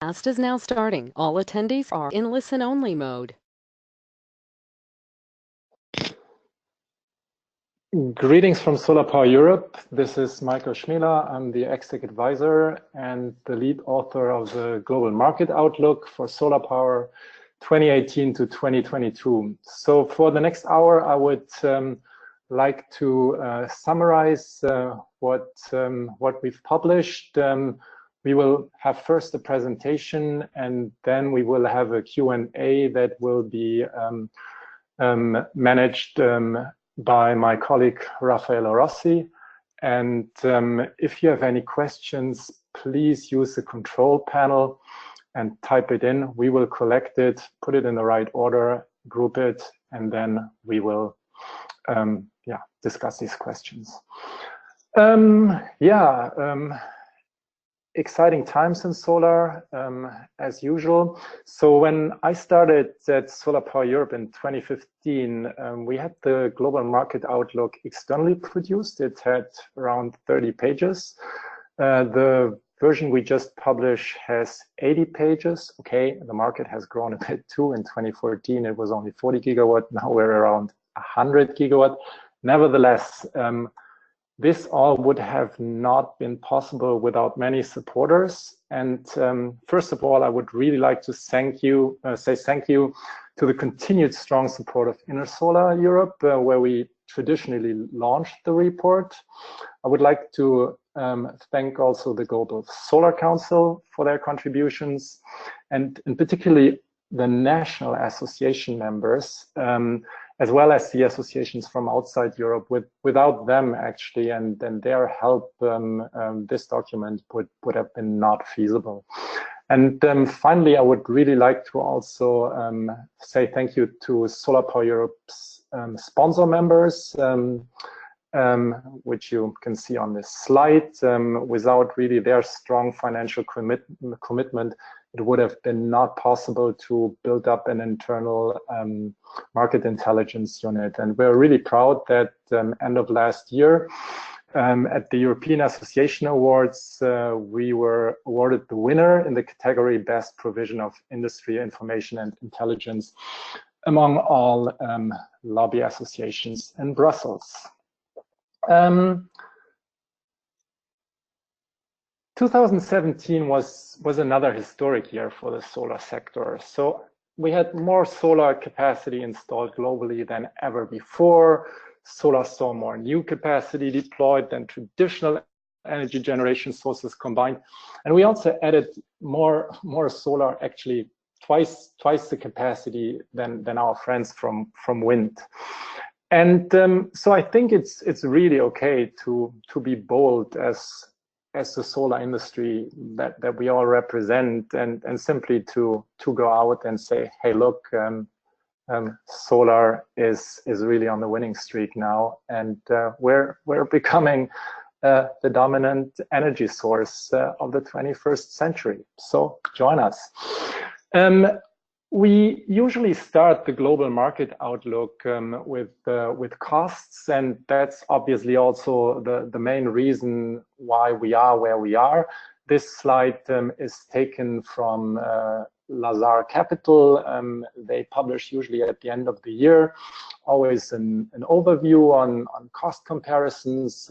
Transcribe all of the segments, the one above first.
Cast is now starting. All attendees are in listen-only mode. Greetings from SolarPower Europe. This is Michael Schmela. I'm the Exec Advisor and the lead author of the Global Market Outlook for SolarPower 2018 to 2022. So for the next hour, I would like to summarize what we've published. We will have first a presentation, and then we will have a Q&A that will be managed by my colleague Raffaello Rossi. And if you have any questions, please use the control panel and type it in. We will collect it, put it in the right order, group it, and then we will discuss these questions. Exciting times in solar, as usual. So when I started at SolarPower Europe in 2015, we had the Global Market Outlook externally produced. It had around 30 pages. The version we just published has 80 pages. Okay, the market has grown a bit too. In 2014, it was only 40 gigawatt. Now we're around 100 gigawatt. Nevertheless, this all would have not been possible without many supporters. And first of all, I would really like to say thank you to the continued strong support of Solar Europe, where we traditionally launched the report. I would like to thank also the Global Solar Council for their contributions, and particularly the national association members, as well as the associations from outside Europe. Without them, actually, and their help, this document would have been not feasible. And finally, I would really like to also say thank you to SolarPower Europe's sponsor members, which you can see on this slide. Without really their strong financial commitment, it would have been not possible to build up an internal market intelligence unit. And we're really proud that end of last year, at the European Association Awards, we were awarded the winner in the category Best Provision of Industry Information and Intelligence among all lobby associations in Brussels. 2017 was another historic year for the solar sector. So we had more solar capacity installed globally than ever before. Solar saw more new capacity deployed than traditional energy generation sources combined. And we also added more solar, actually twice the capacity than our friends from wind. And so I think it's really okay to be bold as the solar industry that we all represent, and simply to go out and say, hey, look, solar is really on the winning streak now, and we're becoming the dominant energy source of the 21st century. So join us. We usually start the global market outlook with costs, and that's obviously also the main reason why we are where we are. This slide is taken from Lazar Capital. They publish usually at the end of the year, always an overview on cost comparisons,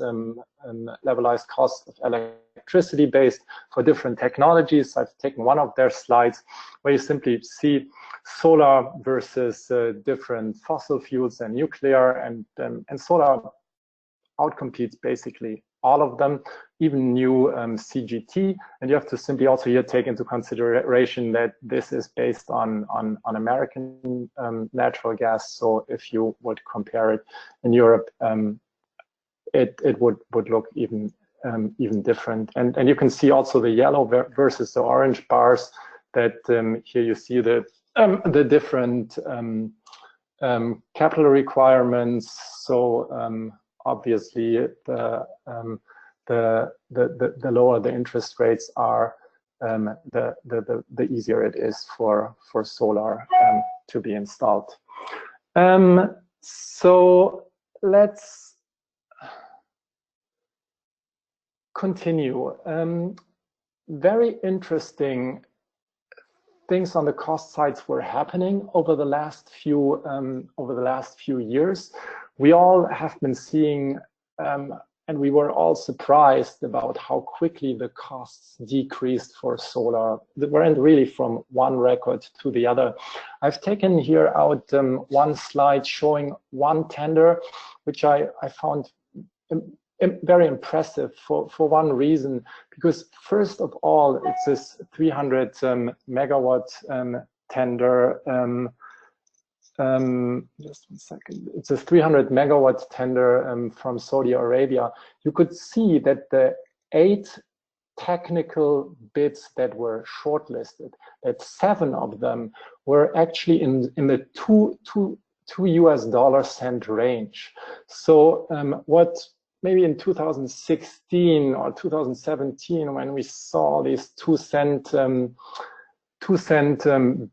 levelized cost of electricity based for different technologies. I've taken one of their slides where you simply see solar versus different fossil fuels and nuclear, and solar outcompetes basically all of them, even new CGT. And you have to simply also here take into consideration that this is based on American natural gas. So if you would compare it in Europe, it would look even different. And you can see also the yellow versus the orange bars, that here you see the different capital requirements. So obviously, the lower the interest rates are, the easier it is for solar to be installed. So let's continue. Very interesting things on the cost sides were happening over the last few years. We all have been seeing, and we were all surprised about how quickly the costs decreased for solar. They weren't really from one record to the other. I've taken here out one slide showing one tender, which I found very impressive for one reason, because first of all, it's this 300 megawatt tender. Just 1 second. It's a 300 megawatt tender from Saudi Arabia. You could see that the 8 technical bids that were shortlisted, that 7 of them were actually in the $2 US range. So what maybe in 2016 or 2017, when we saw these 2 cent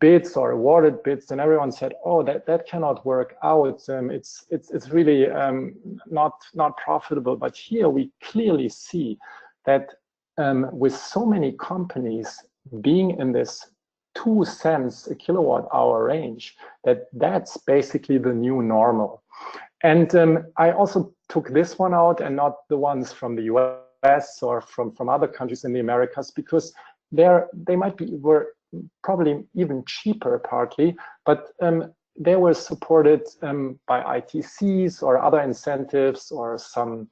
bids or awarded bids, and everyone said, "Oh, that cannot work out. It's really not profitable." But here we clearly see that with so many companies being in this 2 cents a kilowatt hour range, that's basically the new normal. And I also took this one out and not the ones from the US or from other countries in the Americas, because they were probably even cheaper partly, but they were supported by ITCs or other incentives or some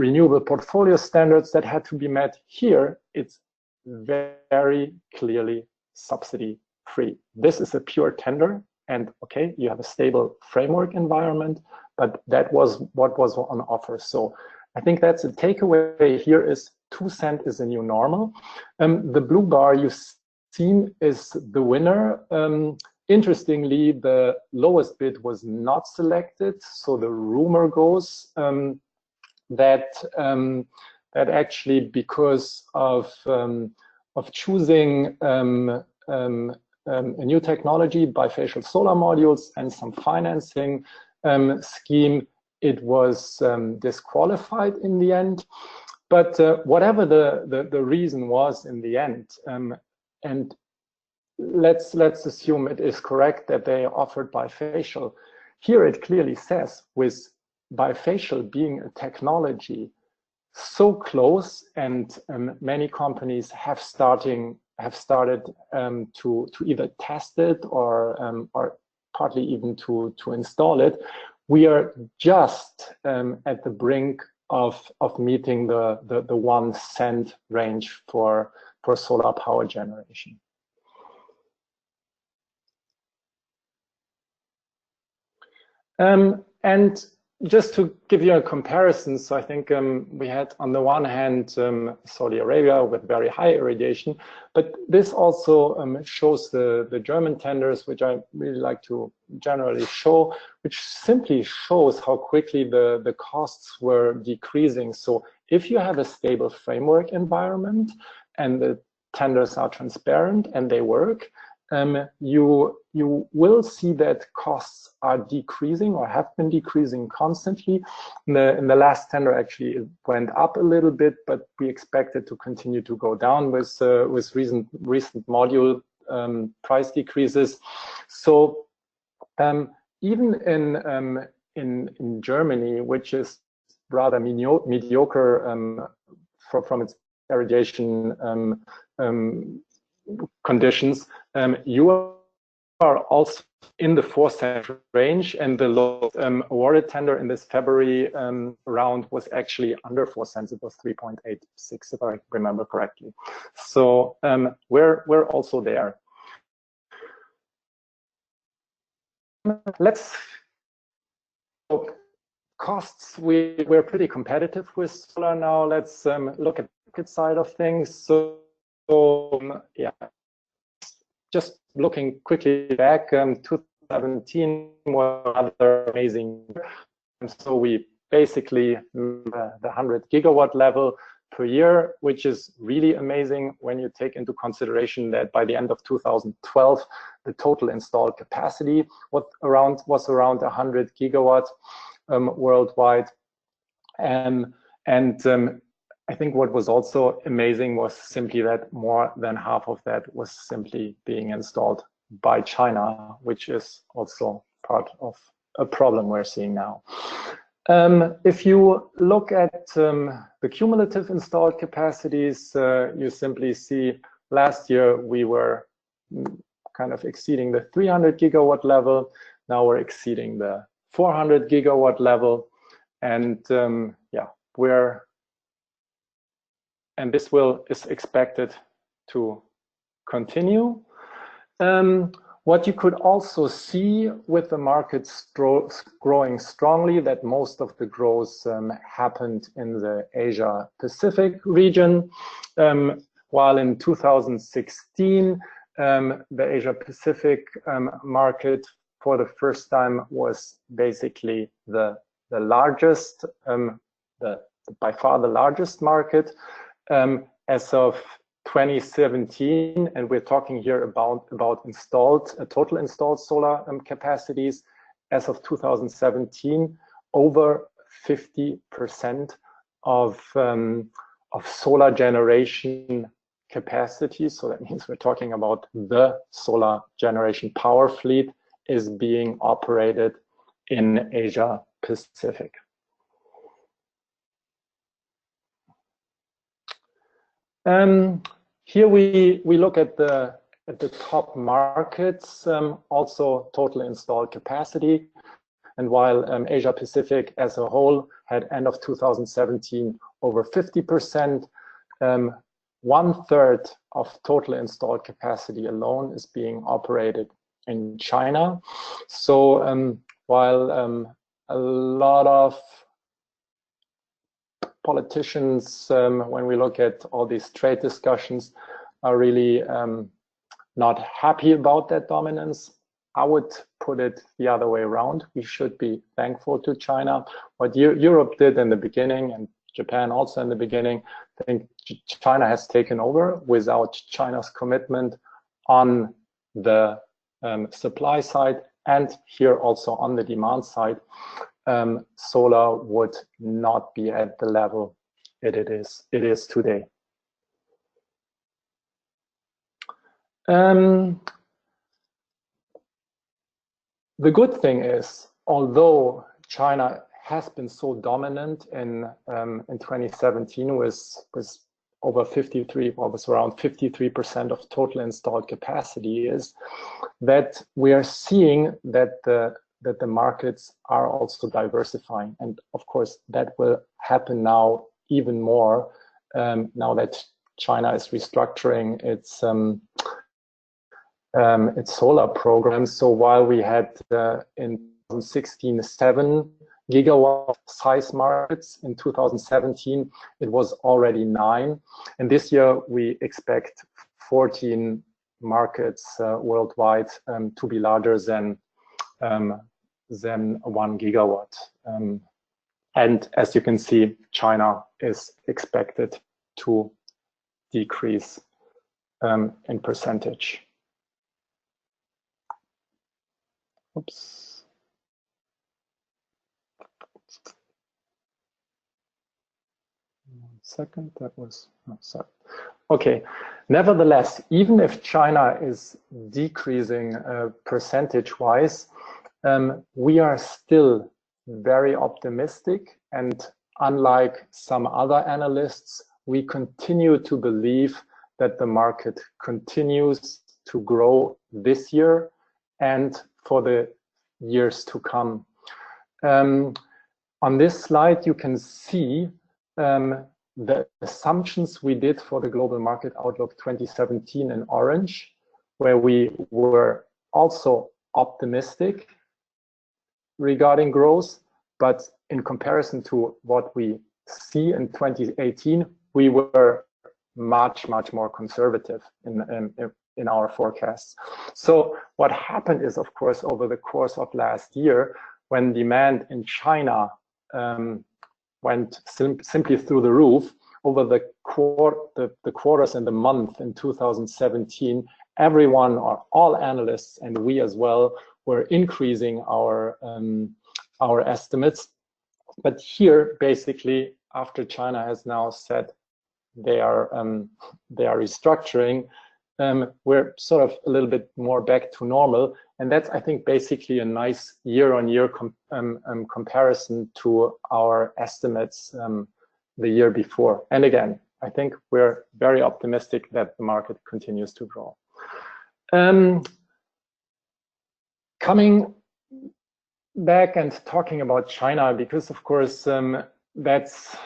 renewable portfolio standards that had to be met. Here, it's very clearly subsidy free. This is a pure tender. And okay, you have a stable framework environment, but that was what was on offer. So I think that's a takeaway here is 2 cents is a new normal. The blue bar you've seen is the winner. Interestingly, the lowest bid was not selected. So the rumor goes that actually because of choosing a new technology, bifacial solar modules, and some financing scheme, it was disqualified in the end. But whatever the reason was in the end, and let's assume it is correct that they offered bifacial. Here it clearly says, with bifacial being a technology so close, and many companies have started to either test it or partly even to install it. We are just at the brink of meeting the 1 cent range for solar power generation. And just to give you a comparison, so I think we had on the one hand Saudi Arabia with very high irradiation, but this also shows the German tenders, which I really like to generally show, which simply shows how quickly the costs were decreasing. So if you have a stable framework environment and the tenders are transparent and they work, you will see that costs are decreasing or have been decreasing constantly. In the last tender, actually, it went up a little bit, but we expect it to continue to go down with recent module price decreases. So even in Germany, which is rather mediocre from its irradiation conditions, you are also in the 4 cent range, and the lowest awarded tender in this February round was actually under 4 cents. It was 3.86, if I remember correctly. So we're also there. Let's costs. We're pretty competitive with solar now. Let's look at the market side of things. So yeah, just looking quickly back, 2017 was another amazing year. So we basically the 100 gigawatt level per year, which is really amazing when you take into consideration that by the end of 2012, the total installed capacity was around 100 gigawatts worldwide. And I think what was also amazing was simply that more than half of that was simply being installed by China, which is also part of a problem we're seeing now. If you look at the cumulative installed capacities, you simply see last year we were kind of exceeding the 300 gigawatt level. Now we're exceeding the 400 gigawatt level. And yeah, this is expected to continue. What you could also see with the markets growing strongly, that most of the growth happened in the Asia Pacific region, while in 2016 the Asia Pacific market for the first time was basically the largest, by far the largest market. As of 2017, and we're talking here about total installed solar capacities. As of 2017, over 50% of solar generation capacity, so that means we're talking about the solar generation power fleet, is being operated in Asia Pacific. Here we look at the top markets, also total installed capacity. And while Asia Pacific as a whole had end of 2017 over 50%, 1/3 of total installed capacity alone is being operated in China. So while a lot of politicians, when we look at all these trade discussions, are really not happy about that dominance, I would put it the other way around. We should be thankful to China. What Europe did in the beginning, and Japan also in the beginning, I think China has taken over. Without China's commitment on the supply side, and here also on the demand side, solar would not be at the level it is today. The good thing is, although China has been so dominant in 2017 was over 53, or was around 53% of total installed capacity, is that we are seeing that the markets are also diversifying. And of course, that will happen now even more now that China is restructuring its solar program. So while we had in 2016 7 gigawatt size markets, in 2017 it was already 9, and this year we expect 14 markets worldwide to be larger than 1 gigawatt. And as you can see, China is expected to decrease in percentage. Oops. One second, that was, oh, sorry. Okay, nevertheless, even if China is decreasing percentage-wise, we are still very optimistic, and unlike some other analysts, we continue to believe that the market continues to grow this year and for the years to come. On this slide, you can see the assumptions we did for the Global Market Outlook 2017 in orange, where we were also optimistic regarding growth, but in comparison to what we see in 2018, we were much more conservative in our forecasts. So what happened is, of course, over the course of last year, when demand in China went simply through the roof, over the quarters and the month in 2017, everyone, or all analysts, and we as well, were increasing our estimates. But here, basically, after China has now said they are restructuring, we're sort of a little bit more back to normal. And that's, I think, basically a nice year-on-year comparison to our estimates the year before. And again, I think we're very optimistic that the market continues to grow. Coming back and talking about China, because of course that's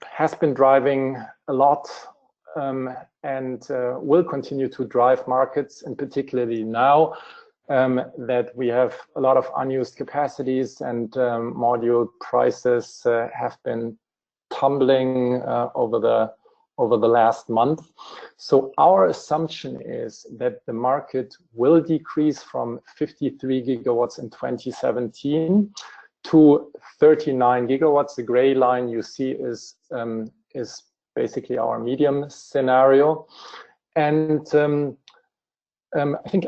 has been driving a lot and will continue to drive markets, and particularly now that we have a lot of unused capacities and module prices have been tumbling over the last month. So our assumption is that the market will decrease from 53 gigawatts in 2017 to 39 gigawatts. The gray line you see is basically our medium scenario. And I think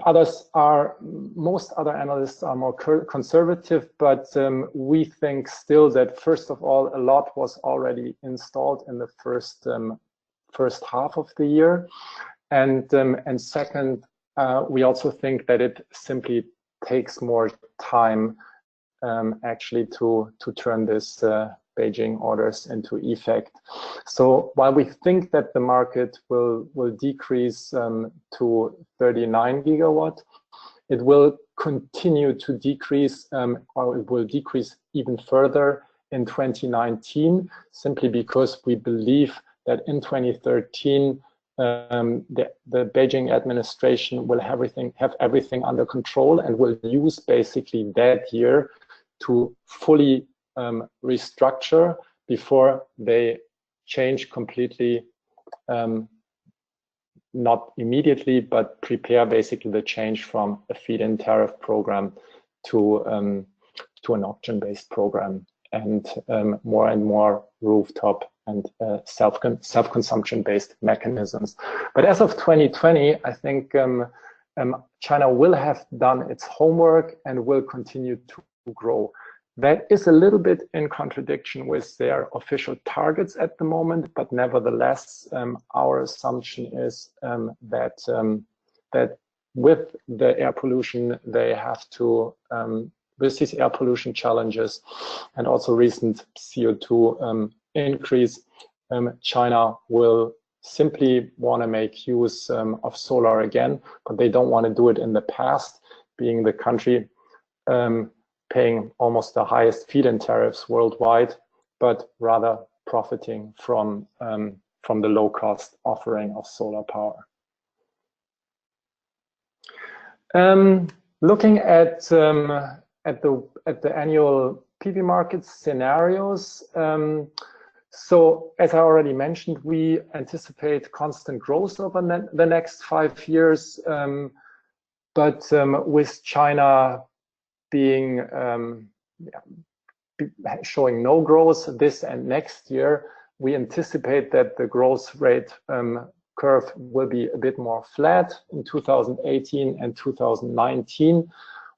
most other analysts are more conservative, but we think still that first of all, a lot was already installed in the first half of the year. And second, we also think that it simply takes more time actually to turn this Beijing orders into effect. So while we think that the market will decrease to 39 gigawatt, it will continue to decrease or it will decrease even further in 2019, simply because we believe that in 2013 the Beijing administration will have everything under control and will use basically that year to fully restructure before they change completely, not immediately, but prepare basically the change from a feed-in tariff program to an auction-based program, and more rooftop and self-consumption based mechanisms. But as of 2020, I think China will have done its homework and will continue to grow. That is a little bit in contradiction with their official targets at the moment, but nevertheless, our assumption is that with the air pollution they have to, with these air pollution challenges and also recent CO2 increase, China will simply want to make use of solar again, but they don't want to do it in the past, being the country paying almost the highest feed-in tariffs worldwide, but rather profiting from the low-cost offering of solar power. Looking at the annual PV market scenarios, so as I already mentioned, we anticipate constant growth over the next 5 years, but with China being showing no growth this and next year, we anticipate that the growth rate curve will be a bit more flat in 2018 and 2019,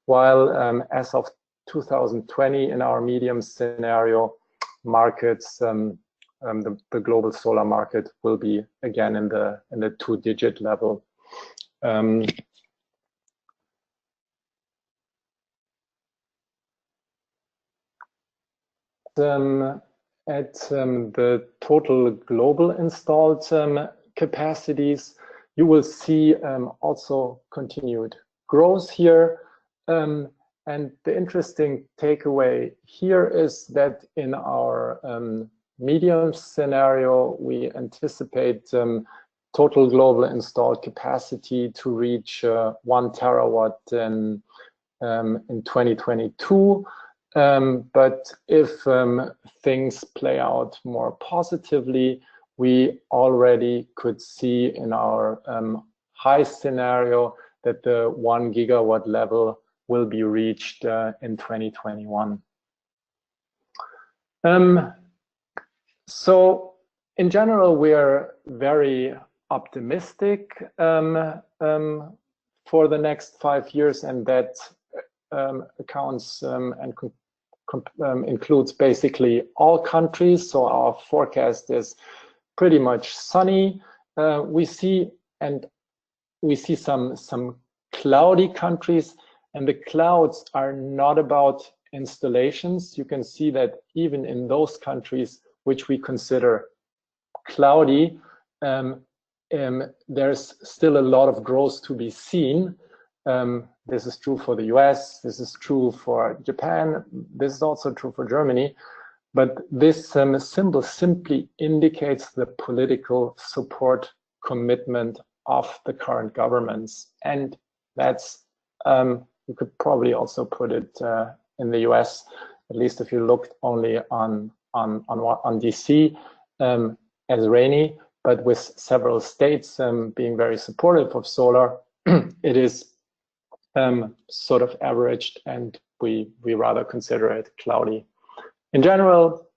while as of 2020 in our medium scenario markets, the global solar market will be again in the 2-digit level. At the total global installed capacities, you will see also continued growth here. And the interesting takeaway here is that in our medium scenario, we anticipate total global installed capacity to reach 1 terawatt in 2022. But if things play out more positively, we already could see in our high scenario that the 1 gigawatt level will be reached in 2021. So in general, we are very optimistic for the next 5 years, and that accounts and includes basically all countries. So our forecast is pretty much sunny. We see some cloudy countries, and the clouds are not about installations. You can see that even in those countries which we consider cloudy, there's still a lot of growth to be seen. This is true for the US, this is true for Japan, this is also true for Germany. But this symbol simply indicates the political support commitment of the current governments. And that's, you could probably also put it in the US, at least if you looked only on DC as rainy, but with several states being very supportive of solar, it is sort of averaged, and we rather consider it cloudy. In general,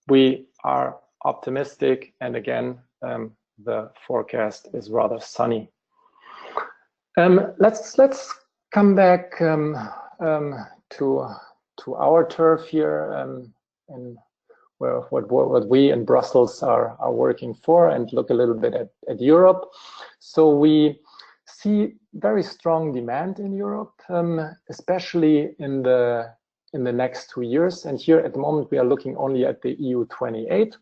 we are optimistic, and again, the forecast is rather sunny. Let's come back to our turf here, and what we in Brussels are working for, and look a little bit at Europe. So we see very strong demand in Europe, especially in the next 2 years. And here at the moment, we are looking only at the EU 28.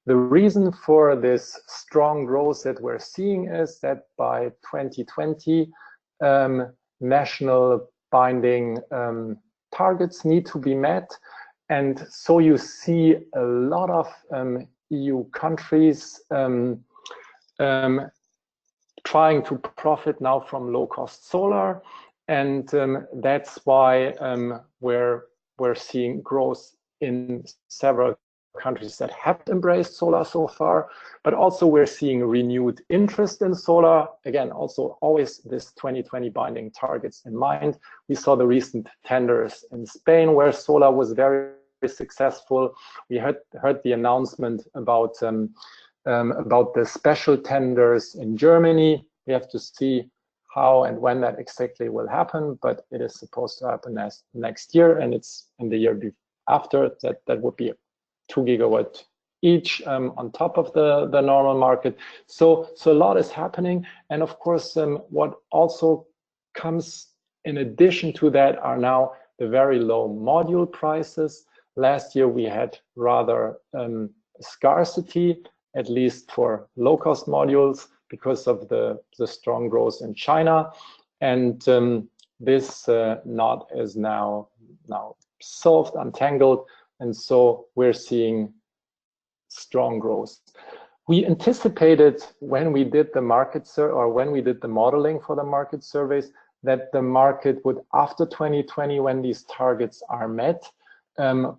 The reason for this strong growth that we're seeing is that by 2020, national binding targets need to be met. And so you see a lot of EU countries trying to profit now from low-cost solar. And that's why we're seeing growth in several countries that have embraced solar so far, but also we're seeing renewed interest in solar. Again, also always this 2020 binding targets in mind. We saw the recent tenders in Spain where solar was very successful. We heard the announcement about the special tenders in Germany. We have to see how and when that exactly will happen, but it is supposed to happen next year, and it's in the year after. That would be 2 gigawatt each on top of the normal market. So a lot is happening, and of course, what also comes in addition to that are now the very low module prices. Last year we had rather scarcity, at least for low-cost modules, because of the strong growth in China, and this knot is now solved, untangled, and so we're seeing strong growth. We anticipated when we did the market when we did the modeling for the market surveys that the market would, after 2020, when these targets are met,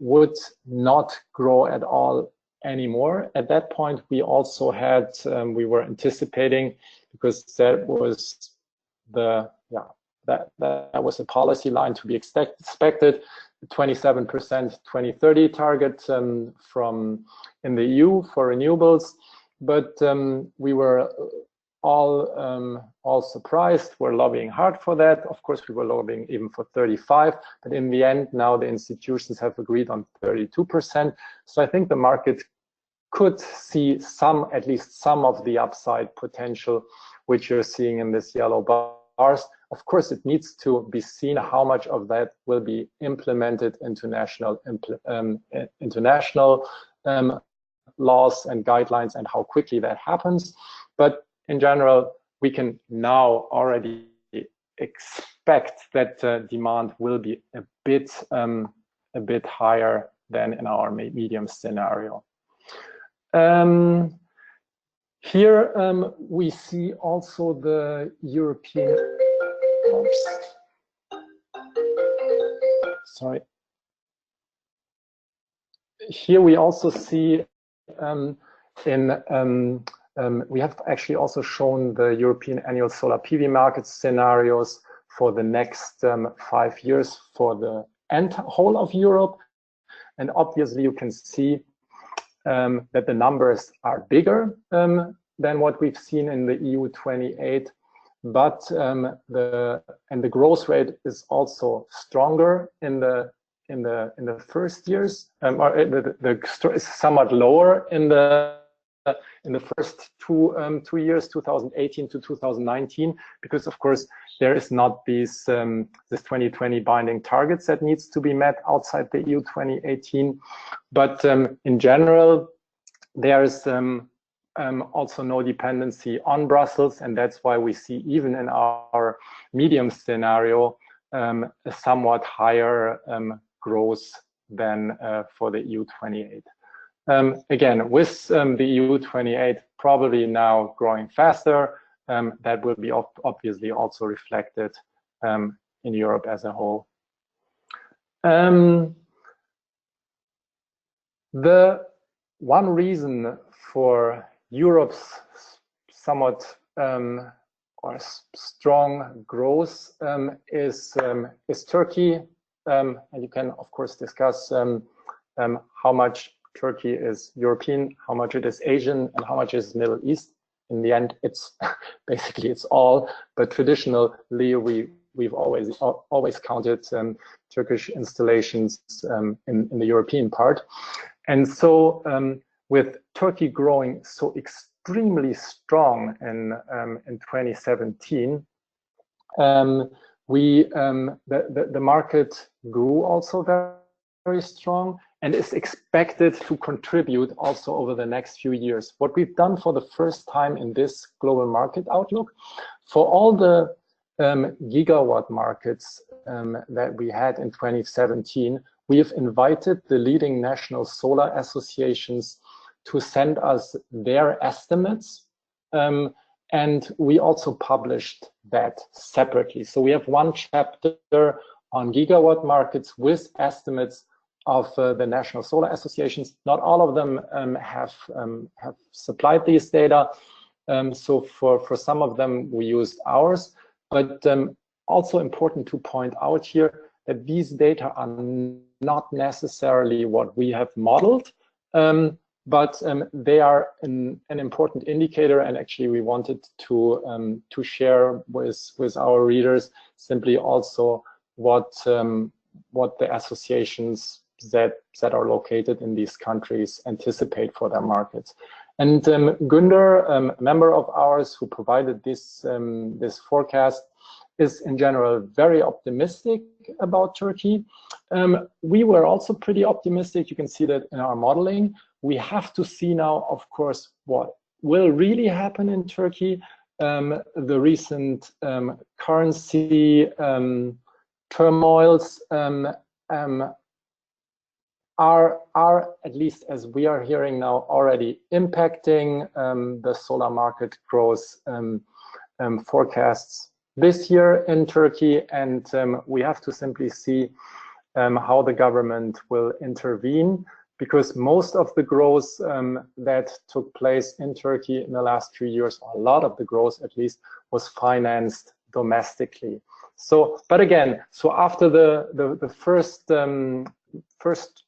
would not grow at all anymore. At that point, we also had, we were anticipating, because that was the, that was a policy line to be expected, the 27% 2030 target from in the EU for renewables. But we were all surprised. We're lobbying hard for that. Of course, we were lobbying even for 35, but in the end, now the institutions have agreed on 32%. So I think the market could see at least some of the upside potential, which you're seeing in this yellow bars. Of course, it needs to be seen how much of that will be implemented into national laws and guidelines, and how quickly that happens. But in general, we can now already expect that demand will be a bit higher than in our medium scenario. Here we see also the European. Sorry. Here we also see we have actually also shown the European annual solar PV market scenarios for the next 5 years for the whole of Europe. And obviously you can see that the numbers are bigger than what we've seen in the EU 28, but the growth rate is also stronger in the the first years, or the is somewhat lower in the first two years, 2018 to 2019, because of course there is not these this 2020 binding targets that needs to be met outside the EU 2018. But in general, there is also no dependency on Brussels, and that's why we see even in our medium scenario a somewhat higher growth than for the EU 28. Again, with the EU 28 probably now growing faster, that will be obviously also reflected in Europe as a whole. The one reason for Europe's somewhat or strong growth is Turkey, and you can of course discuss how much Turkey is European, how much it is Asian, and how much is Middle East. In the end, it's basically it's all. But traditionally, we've always counted Turkish installations in the European part, and so with Turkey growing so extremely strong in 2017, the market grew also very strong, and is expected to contribute also over the next few years. What we've done for the first time in this global market outlook, for all the gigawatt markets that we had in 2017, we have invited the leading national solar associations to send us their estimates, and we also published that separately. So we have one chapter on gigawatt markets with estimates of the national solar associations. Not all of them have supplied these data, so for some of them we used ours, but also important to point out here that these data are not necessarily what we have modeled, but they are an important indicator, and actually we wanted to share with our readers simply also what the associations that are located in these countries anticipate for their markets. And Günder, a member of ours who provided this this forecast, is in general very optimistic about Turkey. We were also pretty optimistic. You can see that in our modeling. We have to see now, of course, what will really happen in Turkey. The recent currency turmoils are, at least as we are hearing now, already impacting the solar market growth forecasts this year in Turkey, and we have to simply see how the government will intervene, because most of the growth that took place in Turkey in the last 3 years, or a lot of the growth at least, was financed domestically. So, but again, so after the first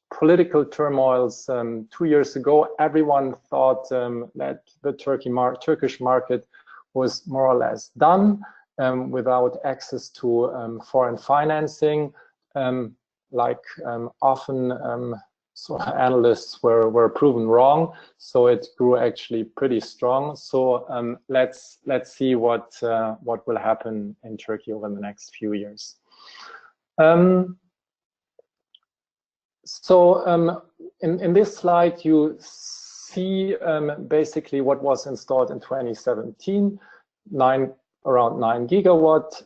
political turmoils 2 years ago, everyone thought that the Turkish market was more or less done, without access to foreign financing, like often so analysts were proven wrong. So it grew actually pretty strong. So let's see what will happen in Turkey over the next few years. In this slide, you see basically what was installed in 2017, around 9 gigawatt,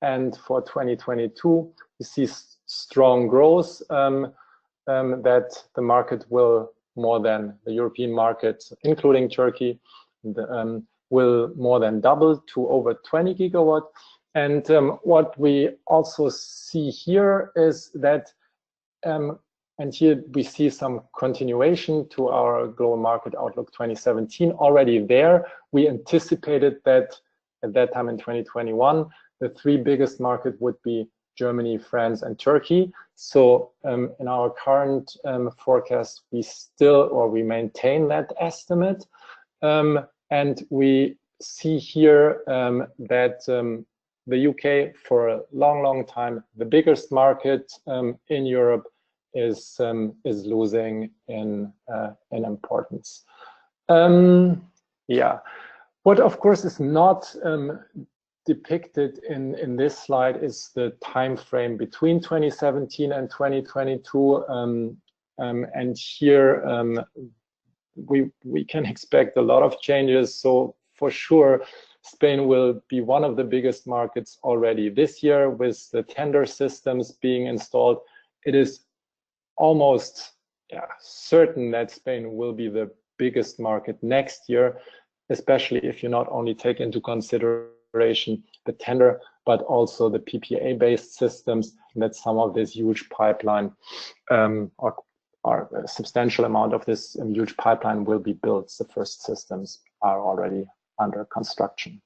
and for 2022, you see strong growth, that the market will more than the European market, including Turkey, will more than double to over 20 gigawatt. And what we also see here is that, and here we see some continuation to our global market outlook 2017. Already there, we anticipated that at that time in 2021, the 3 biggest markets would be Germany, France, and Turkey. So in our current forecast, we maintain that estimate. And we see here that the UK for a long time, the biggest market in Europe, is losing in importance. Yeah, what of course is not depicted in this slide is the time frame between 2017 and 2022, and here we can expect a lot of changes. So for sure, Spain will be one of the biggest markets already this year with the tender systems being installed. It is almost certain that Spain will be the biggest market next year, especially if you not only take into consideration the tender, but also the PPA-based systems, and that some of this huge pipeline or a substantial amount of this huge pipeline will be built. The first systems are already under construction.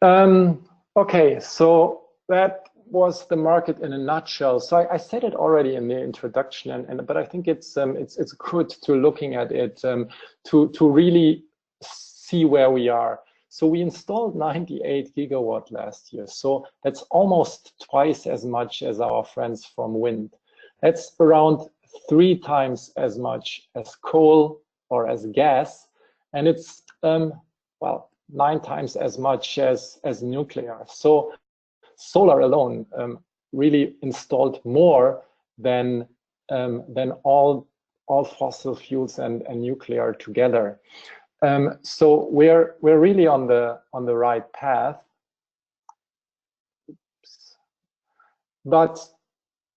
Okay, so that was the market in a nutshell. So I said it already in the introduction, but I think it's good to looking at it to really see where we are. So we installed 98 gigawatt last year. So that's almost twice as much as our friends from wind. That's around 3 times as much as coal or as gas, and it's well, 9 times as much as nuclear. So solar alone really installed more than all fossil fuels and nuclear together. So we're really on the right path. Oops. But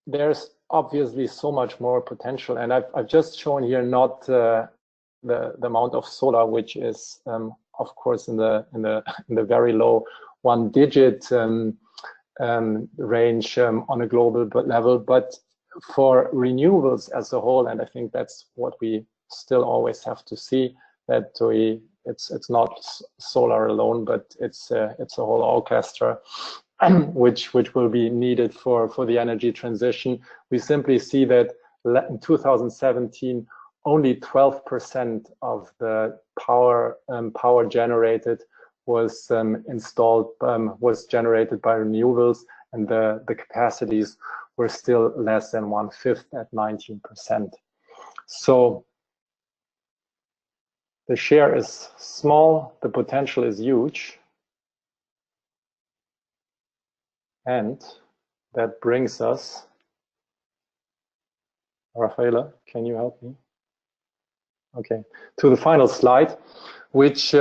there's obviously so much more potential, and I've just shown here not the amount of solar, which is of course in the very low 1-digit range on a global level, but for renewables as a whole, and I think that's what we still always have to see, that it's not solar alone, but it's a whole orchestra which will be needed for the energy transition. We simply see that in 2017 only 12% of the power generated was was generated by renewables, and the capacities were still less than 1/5 at 19%. So the share is small, the potential is huge, and that brings us, Rafaela, can you help me? Okay, to the final slide, which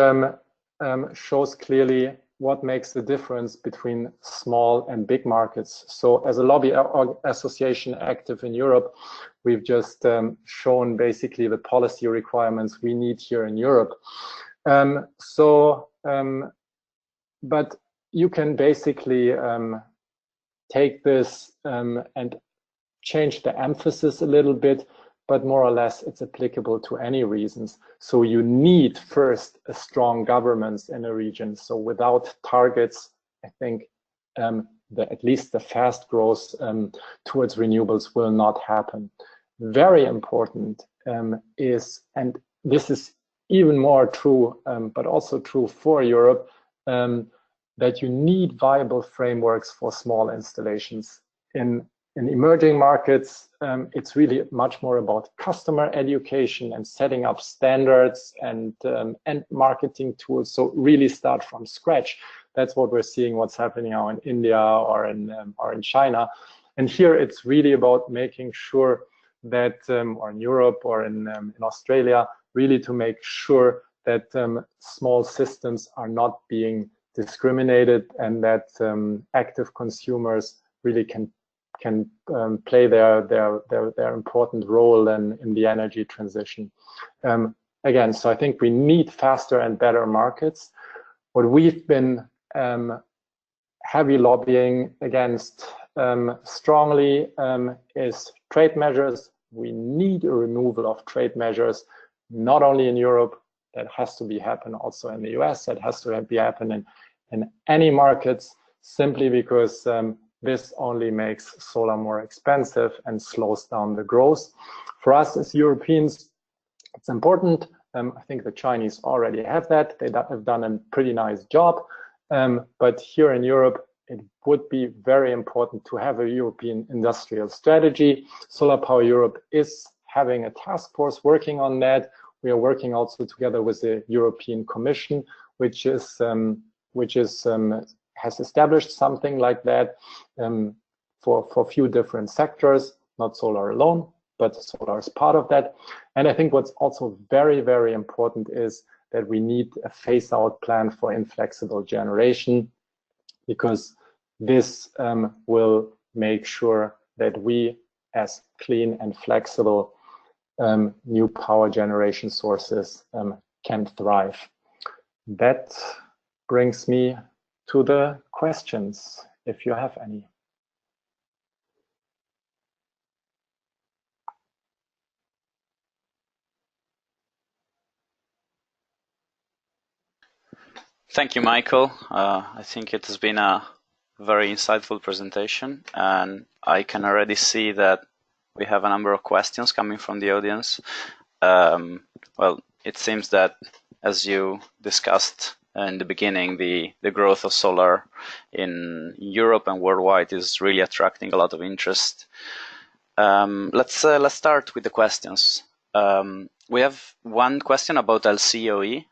shows clearly what makes the difference between small and big markets. So as a lobby association active in Europe, we've just shown basically the policy requirements we need here in Europe. But you can basically take this and change the emphasis a little bit, but more or less it's applicable to any regions. So you need first a strong governance in a region. So without targets, I think at least the fast growth towards renewables will not happen. Very important is, and this is even more true, but also true for Europe, that you need viable frameworks for small installations. In emerging markets, it's really much more about customer education and setting up standards and marketing tools. So really start from scratch. That's what we're seeing, what's happening now in India or in China. And here it's really about making sure that, or in Europe or in Australia, really to make sure that small systems are not being discriminated, and that active consumers really can play their important role in the energy transition. Again, so I think we need faster and better markets. What we've been heavy lobbying against strongly is trade measures. We need a removal of trade measures, not only in Europe. That has to be happen also in the US. That has to be happening in any markets, simply because this only makes solar more expensive and slows down the growth. For us as Europeans, it's important. I think the Chinese already have that. They have done a pretty nice job. But here in Europe, it would be very important to have a European industrial strategy. SolarPower Europe is having a task force working on that. We are working also together with the European Commission, which has established something like that for a few different sectors, not solar alone, but solar is part of that. And I think what's also very, very important is that we need a phase-out plan for inflexible generation, because this will make sure that we, as clean and flexible new power generation sources, can thrive. That brings me to the questions, if you have any. Thank you, Michael. I think it has been a very insightful presentation, and I can already see that we have a number of questions coming from the audience. Well, it seems that, as you discussed in the beginning, the growth of solar in Europe and worldwide is really attracting a lot of interest. Let's start with the questions. We have one question about LCOE.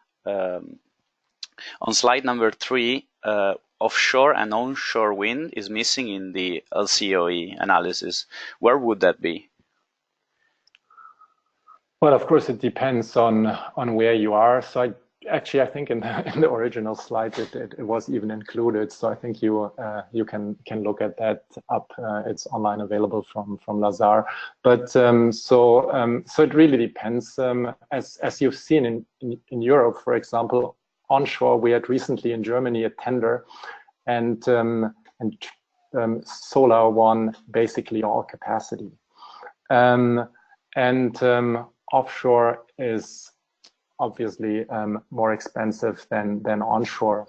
On slide number 3, offshore and onshore wind is missing in the LCOE analysis. Where would that be? Well, of course, it depends on where you are. So I think in the original slide it was even included. So I think you can look at that up. It's online available from Lazar. But so it really depends. As you've seen in Europe, for example, onshore, we had recently in Germany a tender, and solar won basically all capacity. Offshore is obviously more expensive than onshore.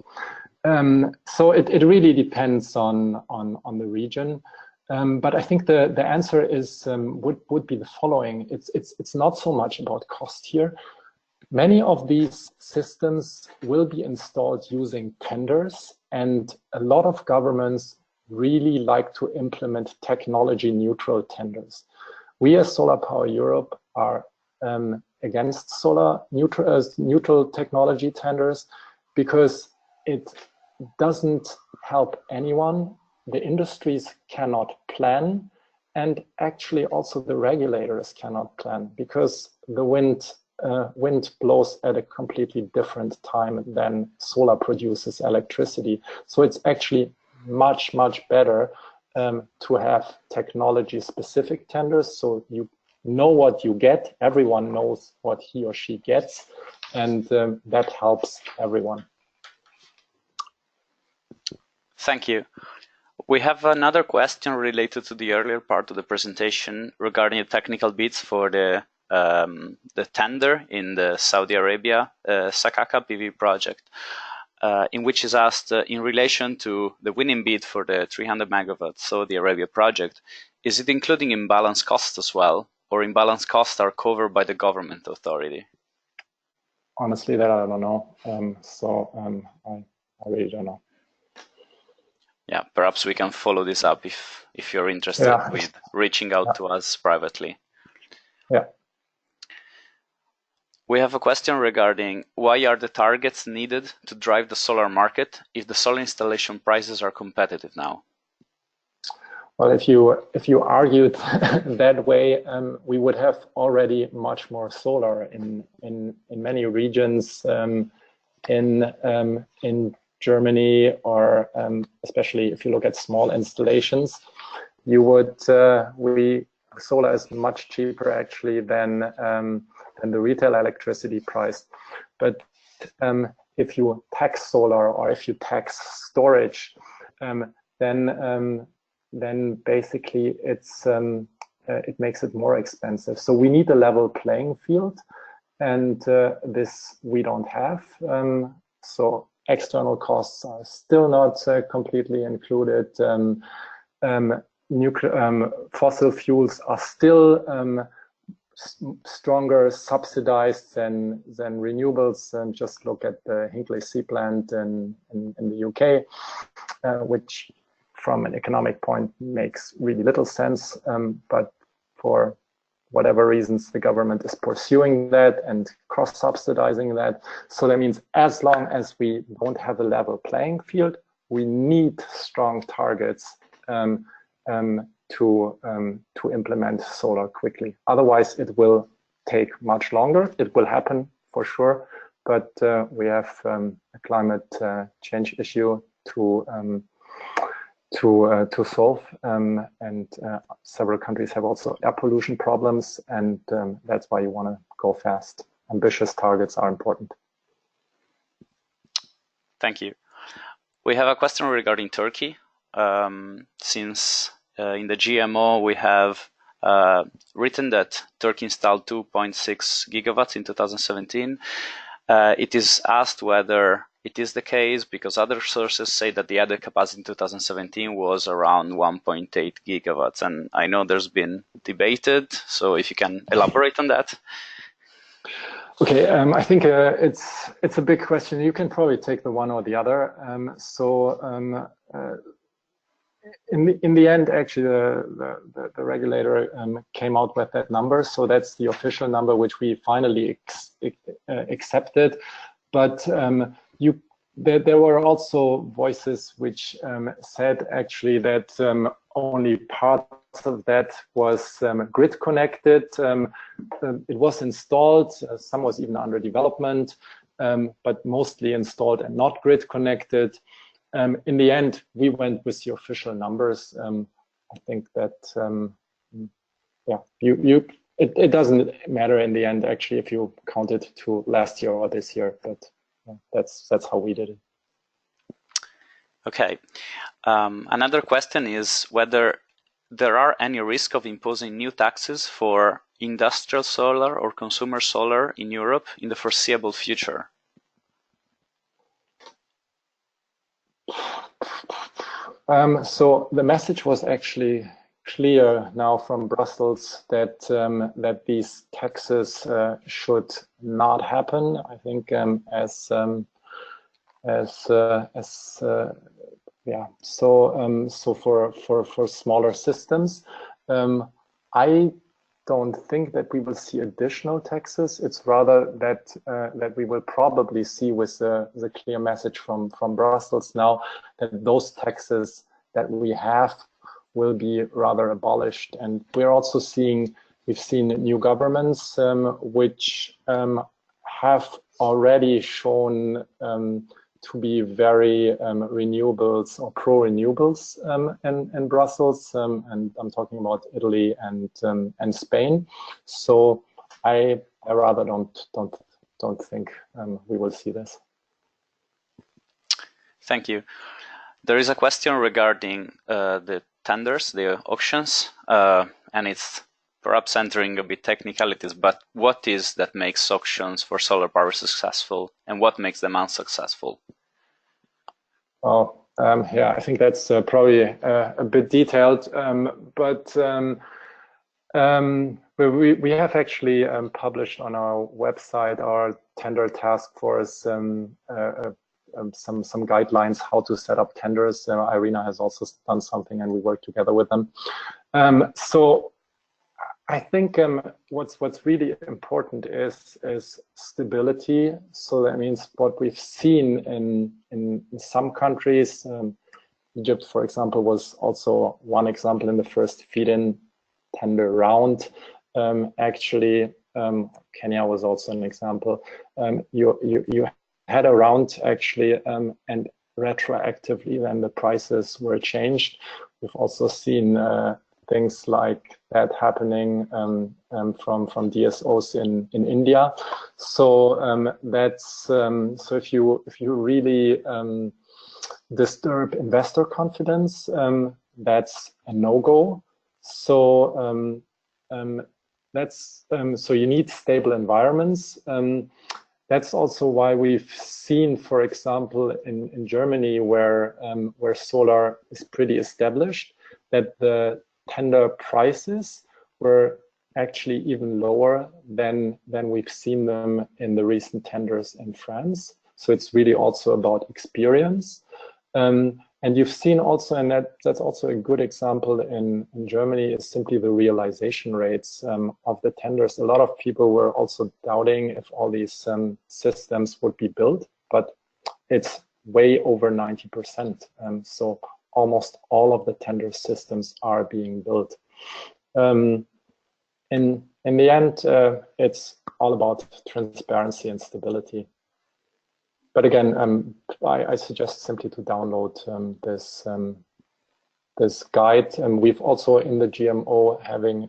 So it really depends on the region. But I think the answer is would be the following. It's not so much about cost here. Many of these systems will be installed using tenders, and a lot of governments really like to implement technology-neutral tenders. We as SolarPower Europe are against neutral technology tenders because it doesn't help anyone. The industries cannot plan, and actually also the regulators cannot plan, because the wind blows at a completely different time than solar produces electricity. So it's actually much, much better to have technology-specific tenders, so you know what you get, everyone knows what he or she gets, and that helps everyone. Thank you. We have another question related to the earlier part of the presentation regarding the technical bids for the tender in the Saudi Arabia Sakaka PV project, in which is asked in relation to the winning bid for the 300 megawatt Saudi Arabia project, is it including imbalance costs as well, or imbalance costs are covered by the government authority? Honestly, that I don't know. I really don't know. Yeah, perhaps we can follow this up if you're interested with reaching out to us privately. Yeah. We have a question regarding why are the targets needed to drive the solar market if the solar installation prices are competitive now? Well, if you argued that way, we would have already much more solar in many regions in Germany, or especially if you look at small installations, you would solar is much cheaper actually than the retail electricity price. But if you tax solar, or if you tax storage, then basically it makes it more expensive. So we need a level playing field, and this we don't have. So external costs are still not completely included. Fossil fuels are still stronger subsidized than renewables. And just look at the Hinkley C plant in the UK, which from an economic point makes really little sense, but for whatever reasons the government is pursuing that and cross-subsidizing that. So that means as long as we don't have a level playing field, we need strong targets to implement solar quickly. Otherwise, it will take much longer. It will happen for sure, but we have a climate change issue to solve, and several countries have also air pollution problems, and that's why you want to go fast. Ambitious targets are important. Thank you. We have a question regarding Turkey. Since in the GMO we have written that Turkey installed 2.6 gigawatts in 2017, it is asked whether it is the case, because other sources say that the added capacity in 2017 was around 1.8 gigawatts. And I know there's been debated, so if you can elaborate on that. Okay, I think it's a big question. You can probably take the one or the other. In the end, actually, the regulator came out with that number. So that's the official number, which we finally accepted. But there were also voices which said actually that only part of that was grid connected. It was installed, some was even under development, but mostly installed and not grid connected. In the end, we went with the official numbers. I think that, yeah, it doesn't matter in the end, actually, if you count it to last year or this year, but that's how we did it. Okay. Another question is whether there are any risk of imposing new taxes for industrial solar or consumer solar in Europe in the foreseeable future. So the message was actually clear now from Brussels that that these taxes should not happen. I think yeah. So for smaller systems, I don't think that we will see additional taxes. It's rather that that we will probably see with the clear message from Brussels now that those taxes that we have will be rather abolished. And we're also we've seen new governments which have already shown to be very renewables or pro-renewables in Brussels, and I'm talking about Italy and Spain. So I rather don't think we will see this. Thank you. There is a question regarding the tenders, the auctions, and it's perhaps entering a bit technicalities, but what is that makes auctions for solar power successful, and what makes them unsuccessful? Oh, yeah, I think that's probably a bit detailed, but we have actually published on our website our tender task force some guidelines how to set up tenders. Irina has also done something, and we work together with them. So I think what's really important is stability. So that means what we've seen in some countries, Egypt, for example, was also one example in the first feed-in tender round. Actually, Kenya was also an example. You had a round actually, and retroactively then the prices were changed. We've also seen things like that happening from DSOs in India. So that's so if you really disturb investor confidence, that's a no-go. So that's so you need stable environments. That's also why we've seen, for example, in Germany, where solar is pretty established, that the tender prices were actually even lower than we've seen them in the recent tenders in France. So it's really also about experience. And you've seen also, and that's also a good example in Germany, is simply the realization rates of the tenders. A lot of people were also doubting if all these systems would be built, but it's way over 90%. So almost all of the tender systems are being built. In the end, it's all about transparency and stability. But again, I suggest simply to download this guide. We've also in the GMO having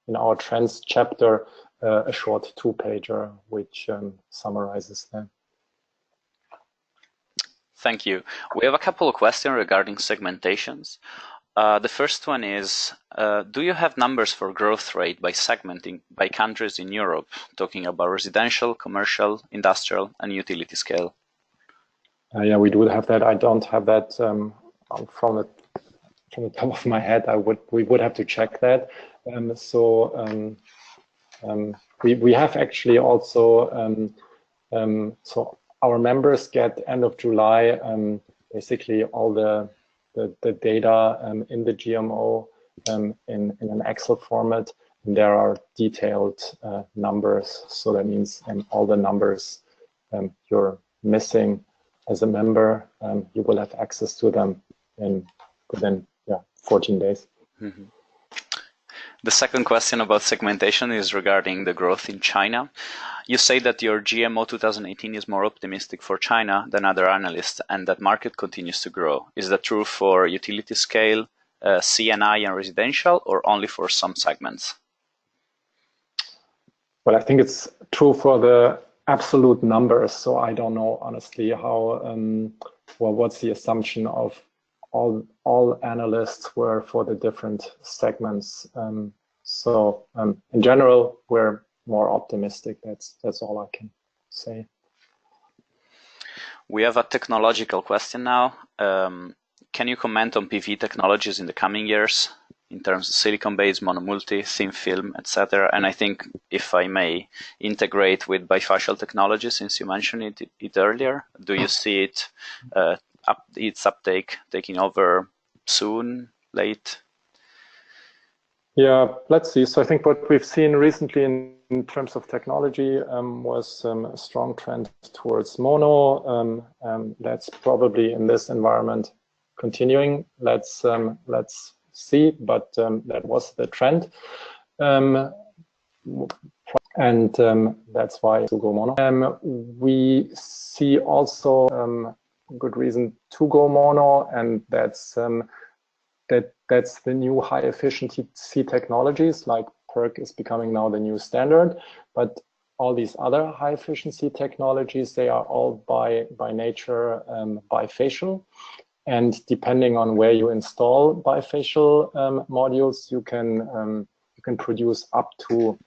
in our trends chapter a short 2-pager which summarizes them. Thank you. We have a couple of questions regarding segmentations. The first one is, do you have numbers for growth rate by segmenting by countries in Europe, talking about residential, commercial, industrial, and utility scale? Yeah, we do have that. I don't have that from the top of my head. We would have to check that. We have actually also so our members get end of July basically all the data in the GMO in an Excel format. And there are detailed numbers. So that means all the numbers you're missing as a member, you will have access to them within 14 days. Mm-hmm. The second question about segmentation is regarding the growth in China. You say that your GMO 2018 is more optimistic for China than other analysts and that market continues to grow. Is that true for utility scale, CNI and residential, or only for some segments? Well, I think it's true for the absolute numbers. So I don't know honestly how what's the assumption of all analysts were for the different segments. In general, we're more optimistic. That's all I can say. We have a technological question now. Can you comment on PV technologies in the coming years in terms of silicon-based, monomulti, thin film, etc.? And I think, if I may, integrate with bifacial technology, since you mentioned it earlier. Do you see its uptake taking over soon, late? Yeah, let's see. So I think what we've seen recently in terms of technology was a strong trend towards mono. That's probably in this environment continuing. Let's see, but that was the trend. That's why to go mono. We see also good reason to go mono, and that's the new high efficiency technologies, like PERC is becoming now the new standard, but all these other high efficiency technologies, they are all by nature bifacial. And depending on where you install bifacial modules, you can produce up to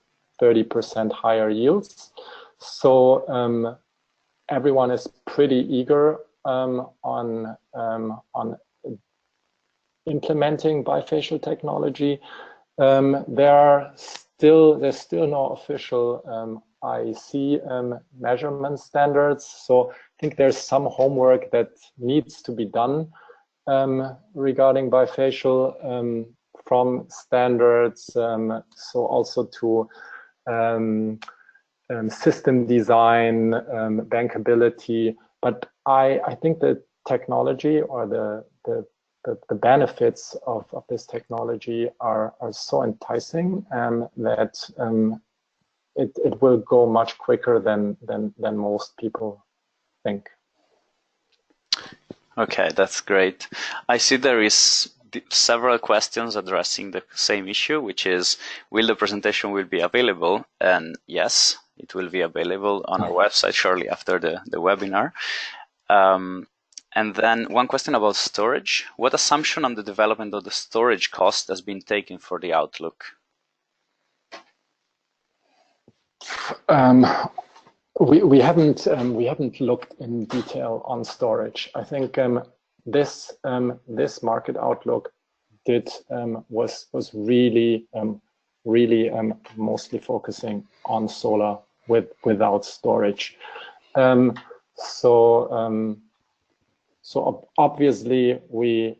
30% higher yields. So everyone is pretty eager on implementing bifacial technology. There's still no official IEC measurement standards. So I think there's some homework that needs to be done regarding bifacial from standards. So also to system design, bankability. But I think the technology or the benefits of this technology are so enticing that it will go much quicker than most people think. Okay, that's great. I see there is several questions addressing the same issue, which is, will the presentation will be available? And yes, it will be available on our website shortly after the webinar. And then one question about storage. What assumption on the development of the storage cost has been taken for the outlook? We haven't looked in detail on storage. I think this market outlook was really really mostly focusing on solar without storage. So obviously we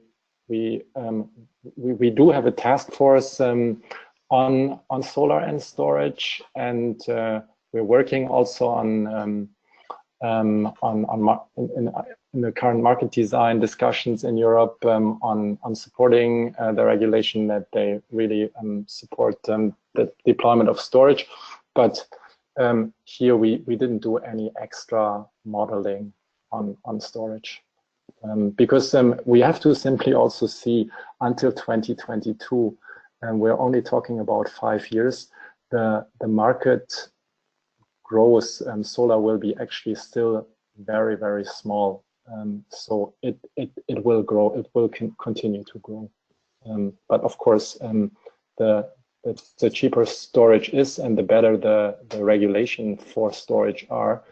do have a task force on solar and storage, and we're working also in the current market design discussions in Europe on supporting the regulation that they really support the deployment of storage. But here we didn't do any extra modeling on storage. Because we have to simply also see until 2022, and we're only talking about 5 years, the market growth, solar will be actually still very, very small. So it will grow, it will continue to grow. But of course, the cheaper storage is, and the better the regulation for storage are,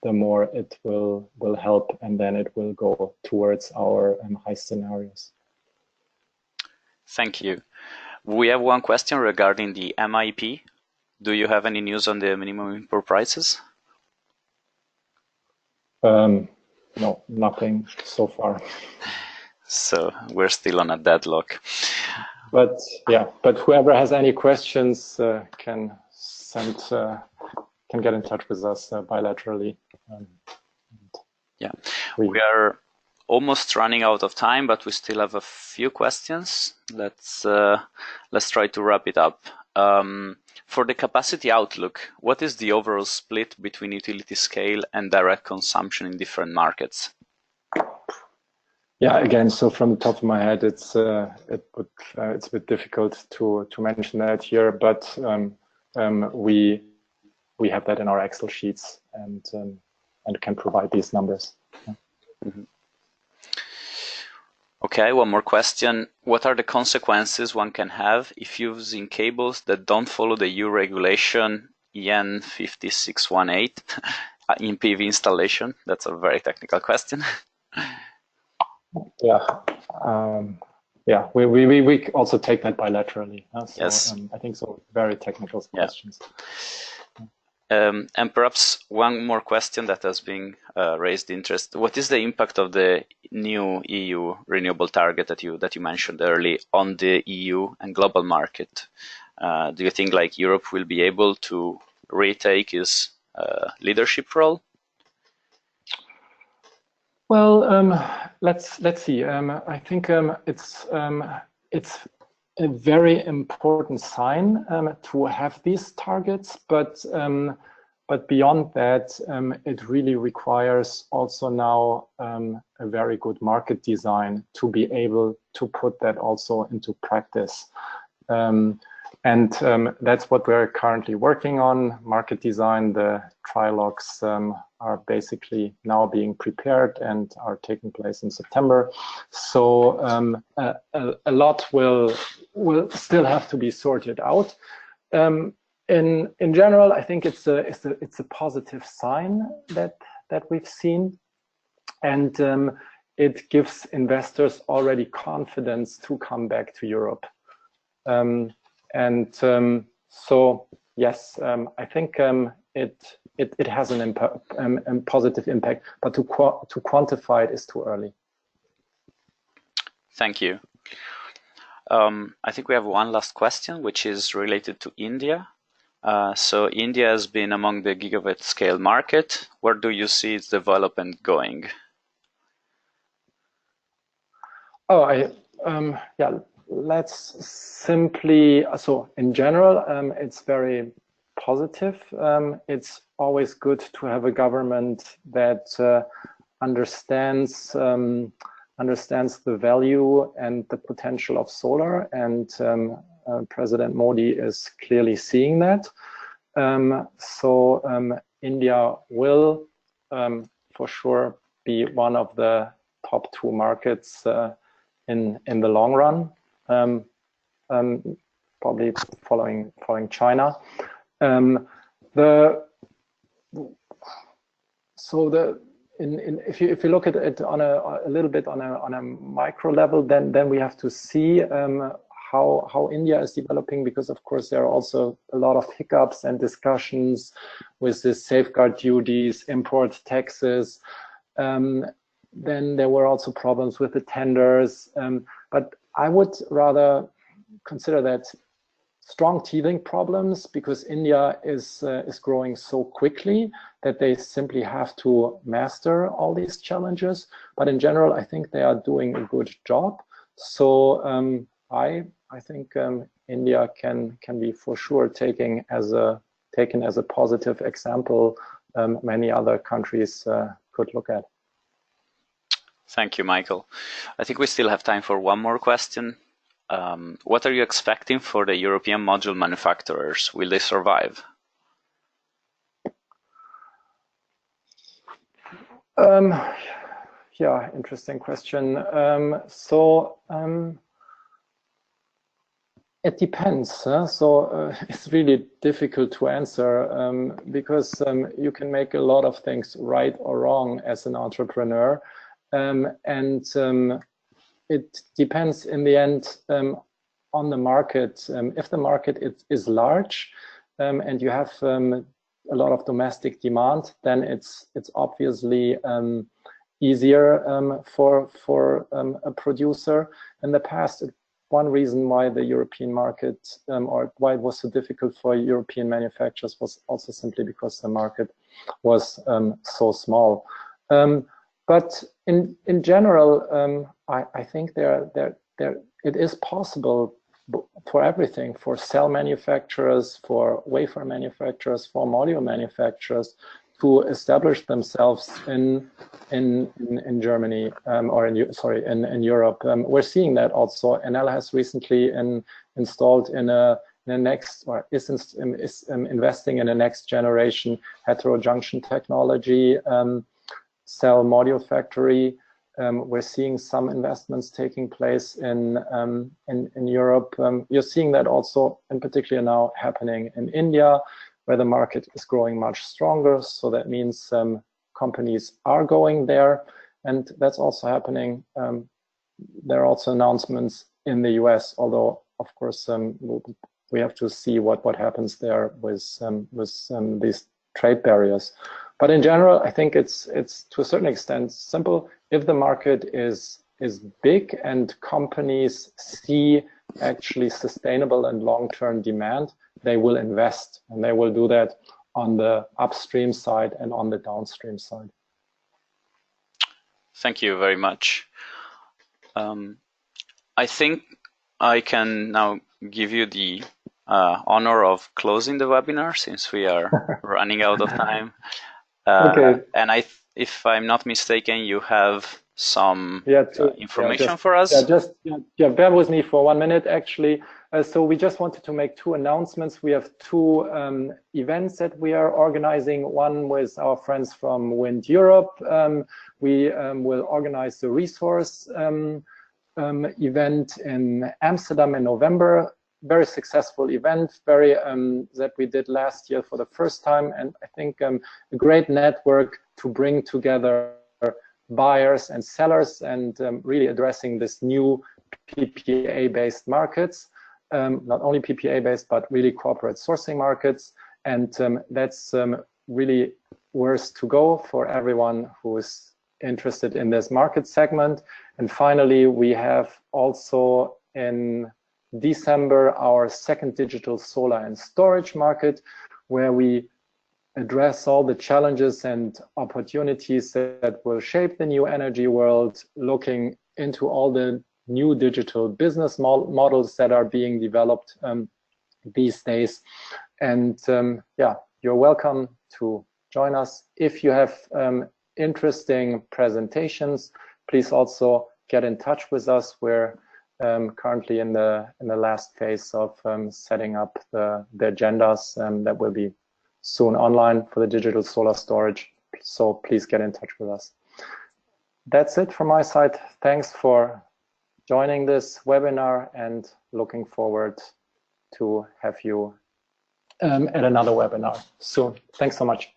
the more it will help, and then it will go towards our high scenarios. Thank you. We have one question regarding the MIP. Do you have any news on the minimum import prices? No, nothing so far. So we're still on a deadlock. But yeah, but whoever has any questions can get in touch with us bilaterally. Yeah, we are almost running out of time, but we still have a few questions. Let's try to wrap it up. For the capacity outlook, what is the overall split between utility scale and direct consumption in different markets? Yeah, again, so from the top of my head, it's a bit difficult to mention that here, but we have that in our Excel sheets and can provide these numbers. Yeah. Mm-hmm. Okay, one more question. What are the consequences one can have if using cables that don't follow the EU regulation EN 5618 in PV installation? That's a very technical question. Yeah, yeah. We also take that bilaterally. So, yes. I think so. Very technical questions. Yeah. And perhaps one more question that has been raised interest. What is the impact of the new EU renewable target that you mentioned early on the EU and global market? Do you think like Europe will be able to retake its leadership role? Well, let's see. I think it's a very important sign to have these targets, but beyond that, it really requires also now a very good market design to be able to put that also into practice. And that's what we're currently working on, market design. The trilogues are basically now being prepared and are taking place in September. So a lot will still have to be sorted out. In general, I think it's a positive sign that we've seen, and it gives investors already confidence to come back to Europe. So yes, I think it has a positive impact, but to quantify it is too early. Thank you. I think we have one last question, which is related to India. So India has been among the gigawatt scale market. Where do you see its development going? Oh, yeah. Let's simply, so in general, it's very positive. It's always good to have a government that understands the value and the potential of solar, and President Modi is clearly seeing that. So India will for sure be one of the top 2 markets in the long run. Probably following China. If you look at it on a little bit on a micro level, then we have to see how India is developing, because of course there are also a lot of hiccups and discussions with the safeguard duties, import taxes. Then there were also problems with the tenders, but I would rather consider that strong teething problems, because India is growing so quickly that they simply have to master all these challenges. But in general, I think they are doing a good job. So I think India can be for sure taken as a positive example. Many other countries could look at. Thank you, Michael. I think we still have time for one more question. What are you expecting for the European module manufacturers? Will they survive? Yeah, interesting question. It depends. So it's really difficult to answer because you can make a lot of things right or wrong as an entrepreneur. It depends in the end on the market. If the market is large and you have a lot of domestic demand, then it's obviously easier for a producer. In the past, one reason why the European market or why it was so difficult for European manufacturers was also simply because the market was so small. But in general, I think it is possible for everything, for cell manufacturers, for wafer manufacturers, for module manufacturers, to establish themselves in Germany or in Europe. We're seeing that also. Enel has recently installed in a next, or is investing in a next generation heterojunction technology cell module factory. We're seeing some investments taking place in Europe. You're seeing that also, in particular now, happening in India, where the market is growing much stronger. So that means companies are going there, and that's also happening. There are also announcements in the US, although of course we have to see what happens there with these trade barriers. But in general, I think it's to a certain extent simple. If the market is big and companies see actually sustainable and long-term demand, they will invest, and they will do that on the upstream side and on the downstream side. Thank you very much. I think I can now give you the honor of closing the webinar, since we are running out of time. Okay. And if I'm not mistaken, you have some information for us. Bear with me for 1 minute, actually. So we just wanted to make 2 announcements. We have 2 events that we are organizing. One with our friends from Wind Europe. We will organize the resource event in Amsterdam in November. Very successful event, that we did last year for the first time, and I think a great network to bring together buyers and sellers, and really addressing this new PPA-based markets, not only PPA-based, but really corporate sourcing markets. And that's really worth to go for everyone who is interested in this market segment. And finally, we have also in December our second digital solar and storage market, where we address all the challenges and opportunities that will shape the new energy world, looking into all the new digital business models that are being developed these days. And you're welcome to join us. If you have interesting presentations, please also get in touch with us. We're currently in the last phase of setting up the agendas that will be soon online for the digital solar storage. So please get in touch with us. That's it from my side. Thanks for joining this webinar, and looking forward to have you at another webinar soon. Thanks so much.